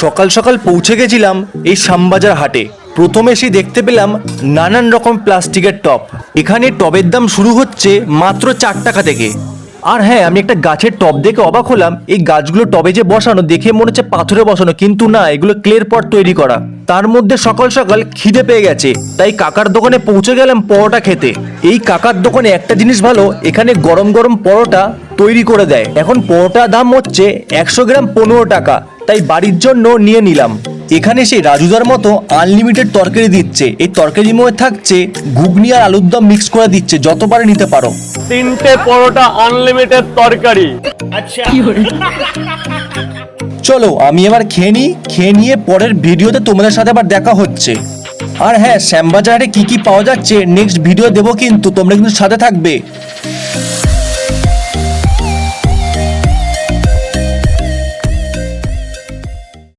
সকাল সকাল পৌঁছে গেছিলাম এই শ্যামবাজার হাটে। প্রথমে এসে দেখতে পেলাম নানান রকম প্লাস্টিকের টব। এখানে টবের দাম শুরু হচ্ছে মাত্র 4 টাকা থেকে। আর হ্যাঁ, আমি একটা গাছের টব দেখে অবাক হলাম। এই গাছগুলো টবে যে বসানো দেখে মনে হচ্ছে পাথরে বসানো, কিন্তু না, এগুলো ক্লের পট তৈরি করা। তার মধ্যে সকাল সকাল খিদে পেয়ে গেছে, তাই কাকার দোকানে পৌঁছে গেলাম পরোটা খেতে। এই কাকার দোকানে একটা জিনিস ভালো, এখানে গরম গরম পরোটা তৈরি করে দেয়। এখন পরোটা দাম হচ্ছে 100 গ্রাম 15 টাকা, তাই বাড়ির জন্য নিয়ে নিলাম। এখানে সেই রাজুদার মতো আনলিমিটেড তরকারি দিচ্ছে। এই তরকারির মধ্যে থাকছে ঘুগনি আর আলুর দম মিক্স করে দিচ্ছে, যতবার নিতে পারো। 3টে পরোটা আনলিমিটেড তরকারি। চলো আমি এবার খেয়ে নিই, খেয়ে নিয়ে পরের ভিডিওতে তোমাদের সাথে আবার দেখা হচ্ছে। আর হ্যাঁ, শ্যামবাজারে কি কি পাওয়া যাচ্ছে নেক্সট ভিডিও দেবো, কিন্তু তোমরা কিন্তু সাথে থাকবে।